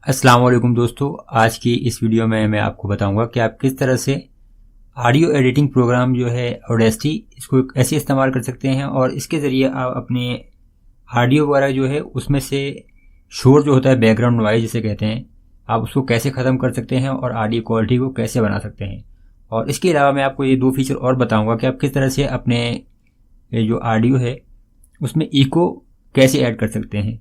अस्सलाम वालेकुम दोस्तों, आज की इस वीडियो में मैं आपको बताऊंगा कि आप किस तरह से ऑडियो एडिटिंग प्रोग्राम जो है ऑडेसिटी इसको ऐसे इस्तेमाल कर सकते हैं और इसके ज़रिए आप अपने ऑडियो वगैरह जो है उसमें से शोर जो होता है, बैकग्राउंड नॉइज जिसे कहते हैं, आप उसको कैसे ख़त्म कर सकते हैं और ऑडियो क्वालिटी को कैसे बना सकते हैं। और इसके अलावा मैं आपको ये दो फीचर और बताऊँगा कि आप किस तरह से अपने जो ऑडियो है उसमें इको कैसे ऐड कर सकते हैं।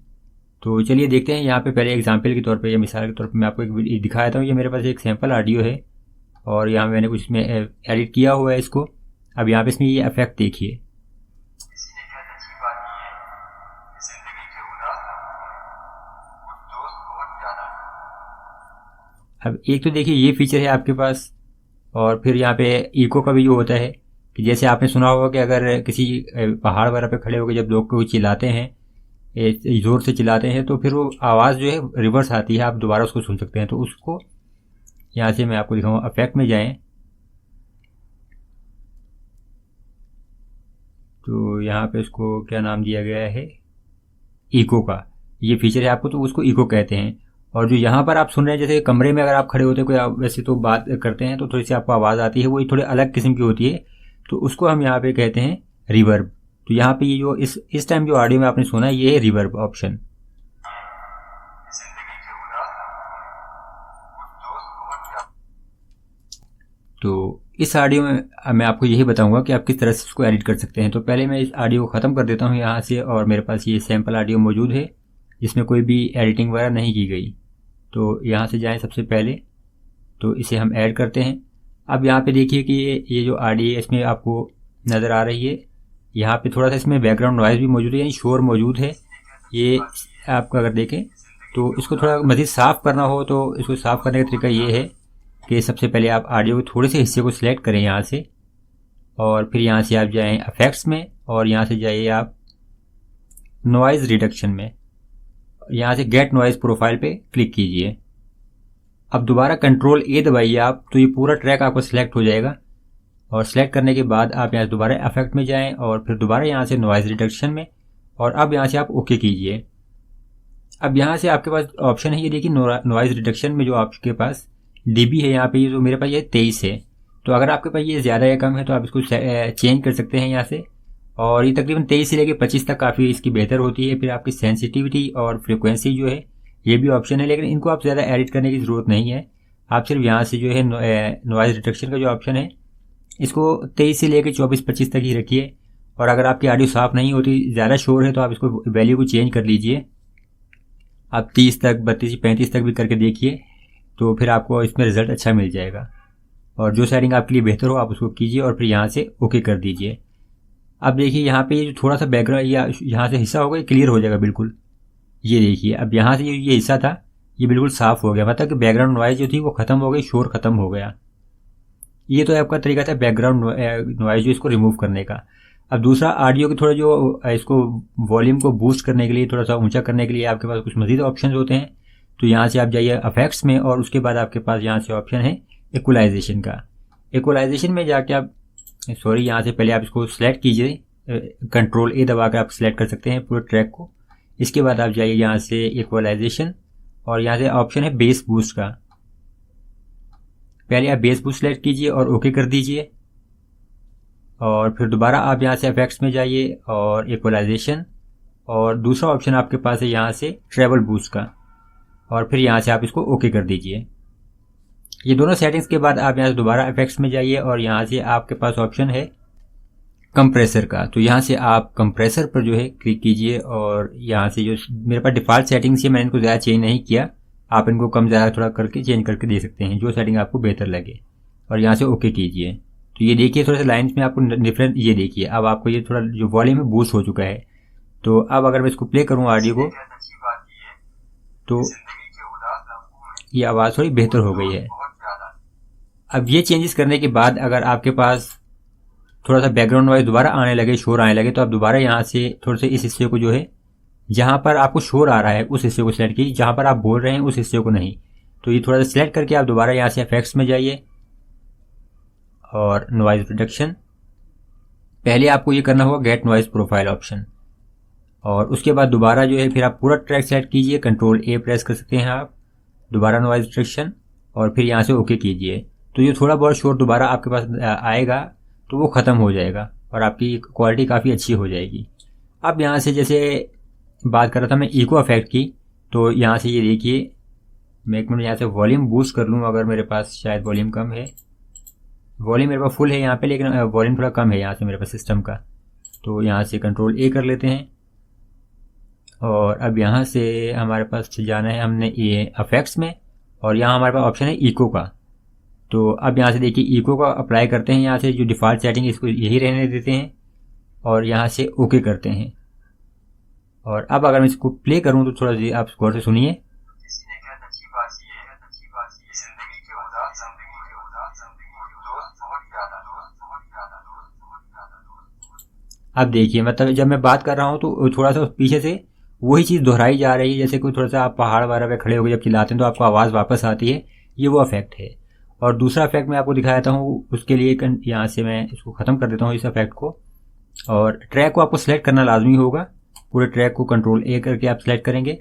तो चलिए देखते हैं। यहाँ पे पहले एग्जांपल के तौर पे या मिसाल के तौर पे मैं आपको एक दिखा देता हूँ। ये मेरे पास एक सैम्पल ऑडियो है और यहाँ मैंने कुछ इसमें एडिट किया हुआ है इसको। अब यहाँ पे इसमें ये इफेक्ट देखिए। अब एक तो देखिए ये फीचर है आपके पास, और फिर यहाँ पे इको का भी जो होता है कि जैसे आपने सुना होगा कि अगर किसी पहाड़ वगैरह पे खड़े होकर जब लोग को चिल्लाते हैं, जोर से चिल्लाते हैं, तो फिर वो आवाज़ जो है रिवर्स आती है, आप दोबारा उसको सुन सकते हैं। तो उसको यहाँ से मैं आपको दिखाऊंगा, इफेक्ट में जाएं तो यहाँ पे इसको क्या नाम दिया गया है, इको का ये फीचर है आपको, तो उसको इको कहते हैं। और जो यहाँ पर आप सुन रहे हैं, जैसे कमरे में अगर आप खड़े होते हैं, कोई आप वैसे तो बात करते हैं तो थोड़ी सी आपको आवाज़ आती है, वो थोड़े अलग किस्म की होती है, तो उसको हम यहाँ पे कहते हैं रिवर्ब। तो यहाँ पे ये जो इस टाइम जो ऑडियो में आपने सुना है, ये है रिवर्ब ऑप्शन। तो इस ऑडियो में मैं आपको यही बताऊंगा कि आप किस तरह से इसको एडिट कर सकते हैं। तो पहले मैं इस ऑडियो को ख़त्म कर देता हूँ यहाँ से, और मेरे पास ये सैम्पल ऑडियो मौजूद है जिसमें कोई भी एडिटिंग वगैरह नहीं की गई। तो यहाँ से जाएं सबसे पहले, तो इसे हम ऐड करते हैं। अब यहाँ पे देखिए कि ये जो ऑडियो है इसमें आपको नज़र आ रही है, यहाँ पे थोड़ा सा इसमें बैकग्राउंड नॉइज़ भी मौजूद है, यानी शोर मौजूद है। ये आपको अगर देखें तो इसको थोड़ा मज़ीद साफ़ करना हो तो इसको साफ़ करने का तरीका ये है कि सबसे पहले आप ऑडियो के थोड़े से हिस्से को सिलेक्ट करें यहाँ से, और फिर यहाँ से आप जाएं इफेक्ट्स में, और यहाँ से जाइए आप नॉइज़ रिडक्शन में, यहाँ से गेट नॉइज़ प्रोफाइल पे क्लिक कीजिए। अब दोबारा कंट्रोल ए दबाइए आप, तो ये पूरा ट्रैक आपको सिलेक्ट हो जाएगा। और सिलेक्ट करने के बाद आप यहाँ से दोबारा इफेक्ट में जाएं और फिर दोबारा यहाँ से नॉइज़ रिडक्शन में, और अब यहाँ से आप ओके कीजिए। अब यहाँ से आपके पास ऑप्शन है, ये देखिए नॉइज़ रिडक्शन में जो आपके पास डीबी है, यहाँ पे ये जो मेरे पास ये 23 है। तो अगर आपके पास ये ज़्यादा या कम है तो आप इसको चेंज कर सकते हैं यहाँ से, और ये तकरीबन 23 से लेकर 25 तक काफ़ी इसकी बेहतर होती है। फिर आपकी सेंसिटिविटी और फ्रिक्वेंसी जो है ये भी ऑप्शन है, लेकिन इनको आप ज़्यादा एडिट करने की ज़रूरत नहीं है। आप सिर्फ यहाँ से जो है नॉइज़ रिडक्शन का जो ऑप्शन है इसको 23 से लेकर 24-25 तक ही रखिए। और अगर आपकी ऑडियो साफ़ नहीं होती, ज़्यादा शोर है, तो आप इसको वैल्यू को चेंज कर लीजिए। आप 30 तक, 32-35 तक भी करके देखिए, तो फिर आपको इसमें रिज़ल्ट अच्छा मिल जाएगा। और जो सेटिंग आपके लिए बेहतर हो आप उसको कीजिए और फिर यहाँ से ओके कर दीजिए। अब देखिए यहाँ पे ये जो थोड़ा सा बैकग्राउंड या यहाँ से हिस्सा होगा, ये क्लियर हो जाएगा बिल्कुल। ये देखिए अब यहाँ से ये हिस्सा था ये बिल्कुल साफ़ हो गया, मतलब कि बैकग्राउंड नॉइज़ जो थी वो ख़त्म हो गई, शोर ख़त्म हो गया। ये तो आपका तरीका था बैकग्राउंड नॉइज़ जो इसको रिमूव करने का। अब दूसरा, ऑडियो के थोड़ा जो इसको वॉल्यूम को बूस्ट करने के लिए, थोड़ा सा ऊंचा करने के लिए आपके पास कुछ मज़ीद ऑप्शन होते हैं। तो यहाँ से आप जाइए इफेक्ट्स में, और उसके बाद आपके पास यहाँ से ऑप्शन है इक्वलाइजेशन का। इक्वलाइजेशन में जाके आप यहाँ से पहले आप इसको सिलेक्ट कीजिए, कंट्रोल ए दबा कर आप सिलेक्ट कर सकते हैं पूरे ट्रैक को। इसके बाद आप जाइए यहाँ से इक्वलाइजेशन, और यहाँ से ऑप्शन है बेस बूस्ट का। पहले आप बेस बूस्ट सिलेक्ट कीजिए और ओके कर दीजिए, और फिर दोबारा आप यहाँ से इफेक्ट्स में जाइए और इक्वलाइजेशन, और दूसरा ऑप्शन आपके पास है यहाँ से ट्रेवल बूस्ट का, और फिर यहाँ से आप इसको ओके कर दीजिए। ये दोनों सेटिंग्स के बाद आप यहाँ से दोबारा इफेक्ट्स में जाइए, और यहाँ से आपके पास ऑप्शन है कंप्रेसर का। तो यहाँ से आप कंप्रेसर पर जो है क्लिक कीजिए, और यहाँ से जो मेरे पास डिफ़ॉल्ट सेटिंग्स है मैंने इनको ज़्यादा चेंज नहीं किया, आप इनको कम ज़्यादा थोड़ा करके चेंज करके दे सकते हैं, जो सेटिंग आपको बेहतर लगे, और यहाँ से ओके कीजिए। तो ये देखिए थोड़े से लाइन्स में आपको डिफरेंट, ये देखिए अब आपको ये थोड़ा जो वॉल्यूम है बूस्ट हो चुका है। तो अब अगर मैं इसको प्ले करूँ ऑडियो को, तो ये आवाज़ थोड़ी बेहतर हो गई है। अब ये चेंजेस करने के बाद अगर आपके पास थोड़ा सा बैकग्राउंड नॉइज़ दोबारा आने लगे, शोर आने लगे, तो आप दोबारा यहाँ से थोड़े से इस हिस्से को जो है जहाँ पर आपको शोर आ रहा है उस हिस्से को सिलेक्ट कीजिए, जहाँ पर आप बोल रहे हैं उस हिस्से को नहीं। तो ये थोड़ा सा सिलेक्ट करके आप दोबारा यहाँ से इफेक्ट्स में जाइए और नॉइज़ रिडक्शन। पहले आपको ये करना होगा गेट नॉइज़ प्रोफाइल ऑप्शन, और उसके बाद दोबारा जो है फिर आप पूरा ट्रैक सेलेक्ट कीजिए, कंट्रोल ए प्रेस कर सकते हैं आप, दोबारा नॉइज़ रिस्ट्रिक्शन और फिर यहाँ से ओके कीजिए। तो ये थोड़ा बहुत शोर दोबारा आपके पास आएगा तो वो ख़त्म हो जाएगा और आपकी क्वालिटी काफ़ी अच्छी हो जाएगी। अब यहाँ से जैसे बात कर रहा था मैं इको इफेक्ट की, तो यहाँ से ये देखिए मैं एक मिनट यहाँ से वॉल्यूम बूस्ट कर लूँ। अगर मेरे पास शायद वॉल्यूम कम है, वॉल्यूम मेरे पास फुल है यहाँ पे, लेकिन वॉल्यूम थोड़ा कम है यहाँ से मेरे पास सिस्टम का। तो यहाँ से कंट्रोल ए कर लेते हैं और अब यहाँ से हमारे पास जाना है हमने ये इफेक्ट्स में और यहाँ हमारे पास ऑप्शन है इको का। तो अब यहाँ से देखिए इको का अप्लाई करते हैं। यहाँ से जो डिफ़ॉल्ट सेटिंग इसको यही रहने देते हैं और यहाँ से ओके करते हैं। और अब अगर मैं इसको प्ले करूँ तो थोड़ा सा आप गौर से सुनिए। अब देखिए मतलब जब मैं बात कर रहा हूँ तो थोड़ा सा पीछे से वही चीज़ दोहराई जा रही है, जैसे कोई थोड़ा सा आप पहाड़ वगैरह पे खड़े होकर जब चिल्लाते हैं तो आपको आवाज़ वापस आती है, ये वो इफेक्ट है। और दूसरा इफेक्ट मैं आपको दिखा देता हूँ, उसके लिए यहाँ से मैं इसको ख़त्म कर देता हूँ इस इफेक्ट को। और ट्रैक को आपको सेलेक्ट करना लाजमी होगा, पूरे ट्रैक को कंट्रोल ए करके आप सेलेक्ट करेंगे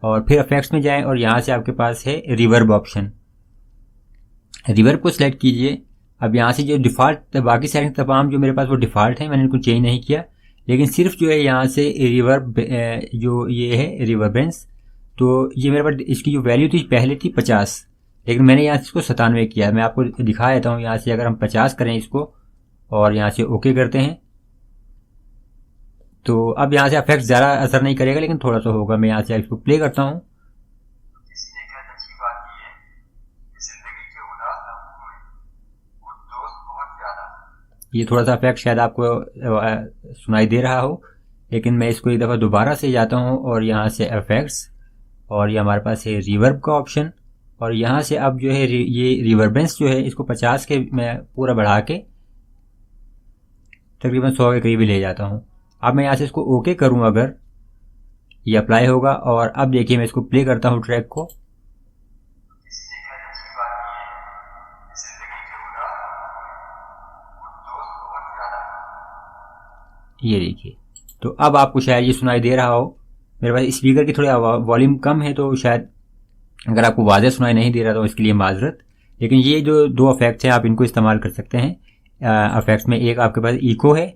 और फिर इफेक्ट्स में जाएं और यहाँ से आपके पास है रिवर्ब ऑप्शन, रिवर्ब को सिलेक्ट कीजिए। अब यहाँ से जो डिफ़ॉल्ट बाकी सेटिंग तमाम जो मेरे पास वो डिफ़ॉल्ट है, मैंने इनको चेंज नहीं किया, लेकिन सिर्फ जो है यहाँ से रिवर्ब जो ये है रिवर्बेंस, तो ये मेरे पास इसकी जो वैल्यू थी पहले थी 50, लेकिन मैंने यहाँ से इसको 97 किया। मैं आपको दिखा देता हूँ। यहाँ से अगर हम 50 करें इसको और यहाँ से ओके करते हैं तो अब यहाँ से इफेक्ट ज़्यादा असर नहीं करेगा, लेकिन थोड़ा सा होगा। मैं यहाँ से इसको प्ले करता हूँ। ये थोड़ा सा इफेक्ट शायद आपको सुनाई दे रहा हो, लेकिन मैं इसको एक दफ़ा दोबारा से जाता हूँ और यहाँ से इफेक्ट्स और ये हमारे पास है रिवर्ब का ऑप्शन और यहाँ से अब जो है ये रिवर्बेंस जो है इसको 50 के मैं पूरा बढ़ा के तकरीबन 100 के करीब ले जाता हूँ। अब मैं यहाँ से इसको ओके करूँ अगर ये अप्लाई होगा और अब देखिए मैं इसको प्ले करता हूँ ट्रैक को। ये देखिए, तो अब आपको शायद ये सुनाई दे रहा हो। मेरे पास स्पीकर की थोड़ी वॉल्यूम कम है तो शायद अगर आपको वाज़ेह सुनाई नहीं दे रहा तो इसके लिए माजरत, लेकिन ये जो दो इफेक्ट्स हैं आप इनको इस्तेमाल कर सकते हैं। इफेक्ट्स में एक आपके पास इको है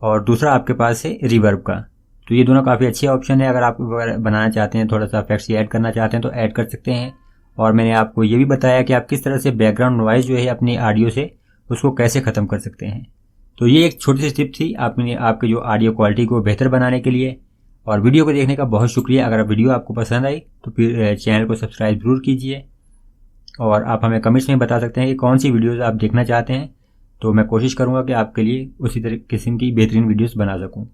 और दूसरा आपके पास है रिवर्ब का। तो ये दोनों काफ़ी अच्छे ऑप्शन है। अगर आप बनाना चाहते हैं, थोड़ा सा इफेक्ट्स ऐड करना चाहते हैं तो ऐड कर सकते हैं। और मैंने आपको ये भी बताया कि आप किस तरह से बैकग्राउंड नॉइज़ जो है अपनी ऑडियो से उसको कैसे ख़त्म कर सकते हैं। तो ये एक छोटी सी टिप थी आपने आपके जो ऑडियो क्वालिटी को बेहतर बनाने के लिए। और वीडियो को देखने का बहुत शुक्रिया। अगर वीडियो आपको पसंद आई तो फिर चैनल को सब्सक्राइब ज़रूर कीजिए और आप हमें कमेंट्स में बता सकते हैं कि कौन सी वीडियोज़ आप देखना चाहते हैं, तो मैं कोशिश करूँगा कि आपके लिए उसी तरह किस्म की बेहतरीन वीडियोज़ बना सकूँ।